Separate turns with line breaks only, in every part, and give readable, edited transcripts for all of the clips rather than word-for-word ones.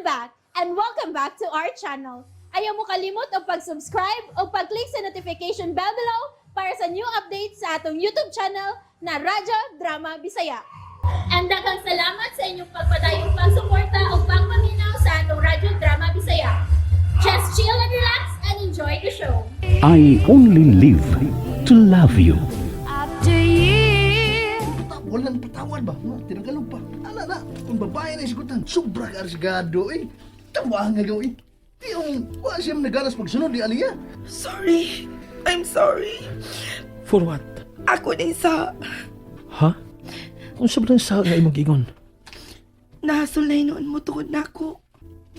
I'm back, and welcome back to our channel. Ayaw mo kalimot o pag-subscribe o pag-click sa notification bell below para sa new updates sa atong YouTube channel na Radyo Drama Bisaya. And daghang salamat sa inyong pagpadayong pagsuporta o pagpaminaw sa atong Radyo Drama Bisaya. Just chill and relax and enjoy the show.
I only live to love you.
Walang patawad ba? Tinagalog pa. Na, kung babae na isigutan, sobra ka arsigado eh. Tawa nga gawin. Di yung, wala siyang nagalas pagsunod di Aliyah.
Sorry. I'm sorry.
For what?
Ako din sa
Ha? Kung sobrang sa nga imong gingon,
nahasulay noon mo tungod na ako.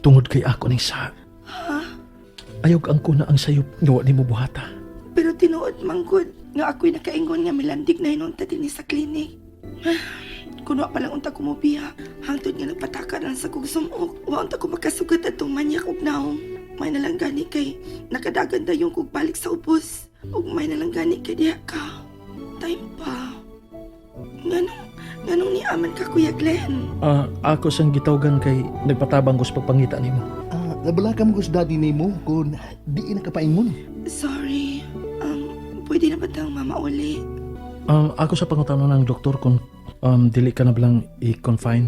tungod kay ako ning sa. Ayog ang kuna ang sayop nga ni mo buhata.
Pero tinuod manggod nga ako'y nakaingon nga milandig na hinunta din sa klinik. Kuno pa lang unta ko mo biya. Hangtod nga nagpataka lang sa kong sumok. Wa unta ko makasugat atong manyak ug naong. May nalang gani kay nakadagan dayon kog balik sa ubos. Ug may nalang gani kay diha ka. Time pa. Ganong ni aman ka, Kuya Glenn.
Ako sang gitawgan kay nagpatabang ko sa pagpangita nimo.
Nabalaka mo ko sa daddy ni mo kung di nakapaingon.
Sorry. Pwede na ba tang mama uli?
Ako sa pangutano ng doktor kung dili ka na lang i-confine.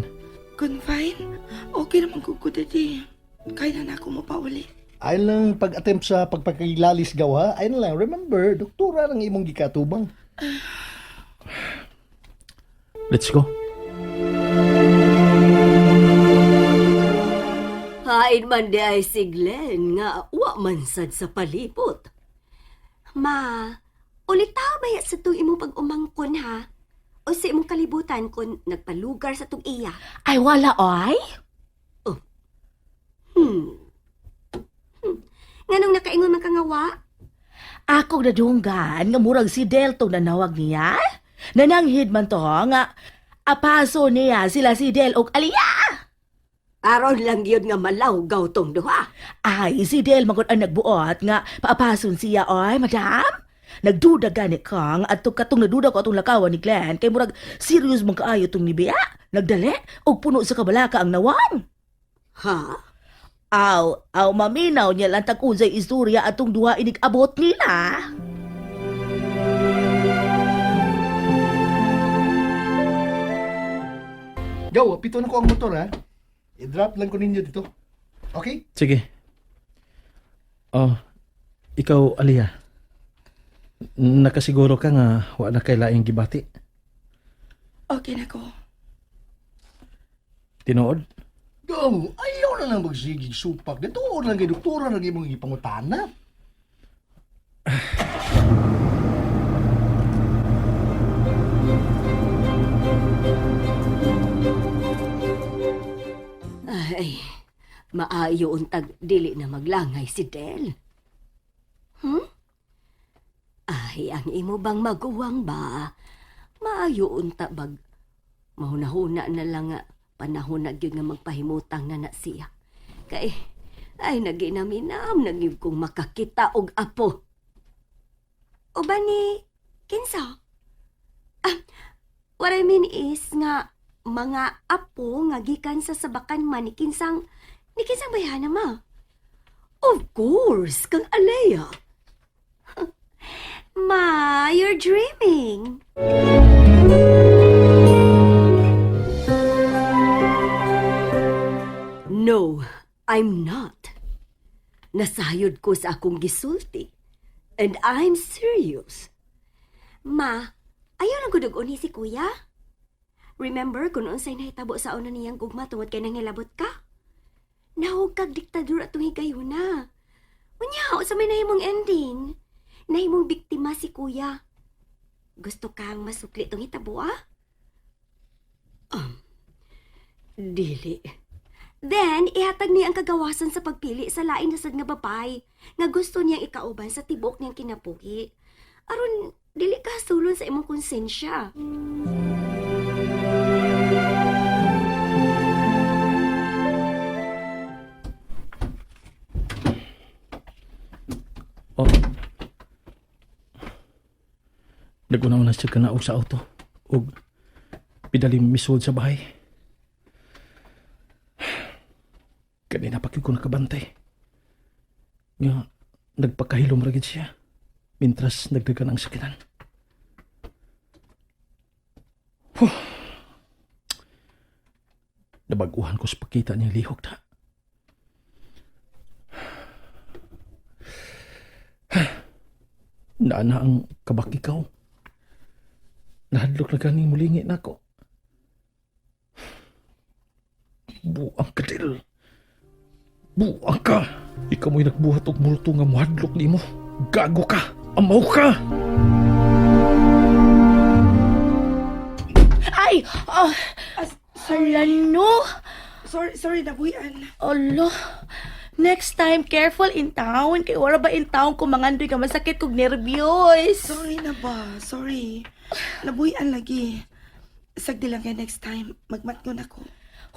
Confine? Okay naman ko ko, Daddy. Kaya na ako mo pa uli.
Ay lang pag-attempt sa pagpakilalis gawa, ay lang, remember, doktora ng imong gikatubang.
Let's go.
Hain man di ay si Glenn nga wa man sad sa palipot. Ma, ulitaw ba ya sa itong imong pag-umangkon ha? O sa imong kalibutan kung nagpalugar sa itong iya?
Ay, wala, oy?
Nganong nakaingon man ka nga wa?
Ako nadunggan nga murag si Del tong nanawag niya. Nananghid man to nga apaso niya sila si Del og Aliyah.
Aron lang yun nga malawgaw tong duha.
Ay, si Del magod ang nagbuot nga paapason siya, oy, madam. Nagduda gani kang at katong naduda ko atong lakawan ni Glenn kay murag serious man kaayo tong nibiya. Nagdali og puno sa kabalaka ang nawan.
Ha?
Aw, maminaw niya lang tag-unsay istorya atong duha inig-abot nila.
Gaw, pito na ko ang motor ha. I-drop lang ko ninyo dito. Okay?
Sige. Ikaw, Aliyah. Nakasiguro ka nga wa na kay laing gibati.
Okay na ko.
Tinuod?
Gaw, ayaw na lang magsigig supak. Dito lang kay doktora lang imong ipangutana.
Ay, maayo untag dili na maglangay si Del. Ay, ang imo bang maguwang ba? Maayo unta bag mahunahuna na lang nga panahon na gyud nga magpahimutang na siya. Kay ay naginaminam nagib kong makakita og apo. O ba ni kinsa? What I mean is nga mga apo nga gikan sa sabakan man ni kinsang bayana ma. Of course, kang Alea. Ma, you're dreaming. No, I'm not. Nasayod ko sa akong gisulti. And I'm serious. Ma, ayaw lang gudog ni si kuya? Remember kung unsay nahitabo sa una niyang gugma tungod kay nangilabot ka? Nahog kag diktadura atong higayon na. Unya, sa may nahimong ending. Nahimong biktima si kuya. Gusto kang masukli tong hitabo, Dili. Then, ihatag niya ang kagawasan sa pagpili sa lain na sad nga babay nga gusto niyang ikauban sa tibok niyang kinabuhi. Aron, dili ka sulon sa imong konsensya.
Nagunaw na siya kanaog sa auto. Og pidalim misod sa bahay. Kanina pa ko nakabantay. Nga, nagpakahilom ragid siya. Mintras nagdagan ang sakitan. Nabaguhan ko sa pagkita niyang lihok na. Naana ang kabakikaw. Nahadlok na ganing mulingi na ako. Buang ka, Del. Buang ka. Ikaw mo'y nagbuhat og multo nga muhadlok ni mo. Gago ka. Amaw ka.
Ay! Hala no!
Sorry, nabuyan.
Alo. Next time, careful in town. Kay wala ba in town kung mangandoy ka masakit kog nervyos.
Sorry na ba? Sorry. Nabuyan lagi. Sagdi lang kay next time. Magmatngon ako.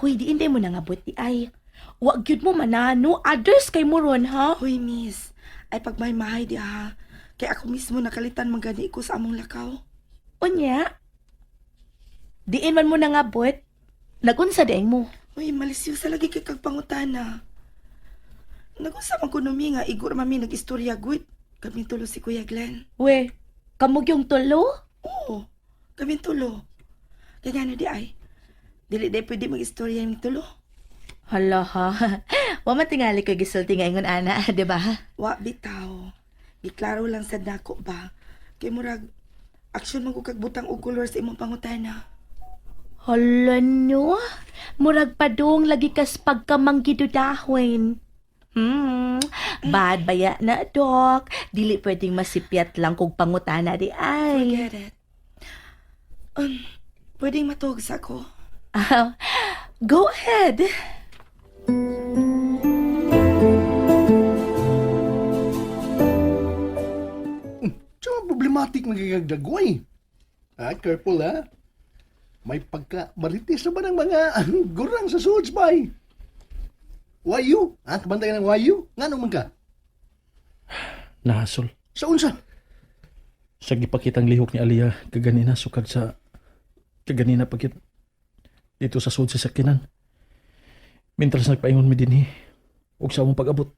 Hoy, di hindi mo nangabot di ay. Wag gyud mo manano. Others kay mo ron, ha?
Hoy, miss. Ay pagmay-mahay di ha. Kay ako mismo nakalitan magani ko sa among lakaw.
Unya? Diin man mo nangabot. Nagunsa daing mo.
Hoy, malisyo sa lagi kay kagpangutana. Nagunsa man ko numi nga igor mami nag-istorya gud. Kami tulo si Kuya Glenn.
We, kamog yung tulo?
Oo, kami tulo. Kaya nga na di ay. Dili day pwede mag-istorya yung tulo.
Hala ha. Wa matingali ko gisulti nga ingon ana, di ba?
Wa bitaw. Giklaro lang sad nako ba. Kay murag aksyon man ko kag butang og color sa imong pangutana.
Hala no. Murag padung lagi kas pagkamanggidudahwen. Bad baya na, Dok. Dili pwedeng masipyat lang kung pangutana di ay.
Forget it. Pwedeng matug sa ko.
Go ahead.
Tsaka problematic magigagdagway. Careful ha. May pagka-baritis na ba ng mga gurang sa suits bay? Wayu? Kabantay ng wayu? Nga naman ka?
Nahasol.
Sa unsa?
Sa gipakitang lihok ni Aliyah kaganina sukad sa kaganina pagkit dito sa sud sa sakinan. Mintras nagpaingon mi dinhi ug sa among pag-abot.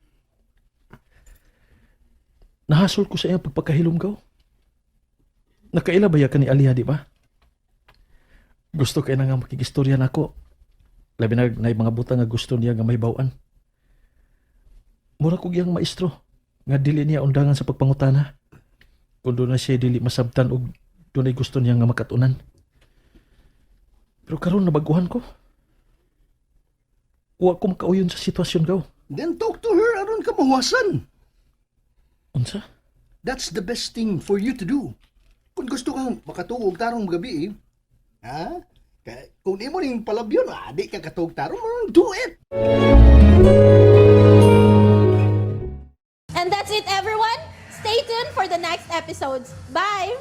Nahasol ko sa iya pagpakahilom gaw. Nakaila ba ya ka ni Aliyah, di ba? Gusto kay na nga makigistorya nako. Labi na mga butang nga gusto niya nga may bawaan. Mura ko giyang maestro nga dili niya undangan sa pagpangutana. Kung doon na siya dili masabtan og doon ay gusto niya nga makatunan. Pero karon nabaguhan ko. Wa ko makauyon sa sitwasyon gaw.
Then talk to her aron ka mahuwasan.
Unsa?
That's the best thing for you to do. Kung gusto kang makatuog tarong gabi, kung di mo rin palabyon, di ka katuog tarong, do it!
And that's it, everyone. Stay tuned for the next episodes. Bye!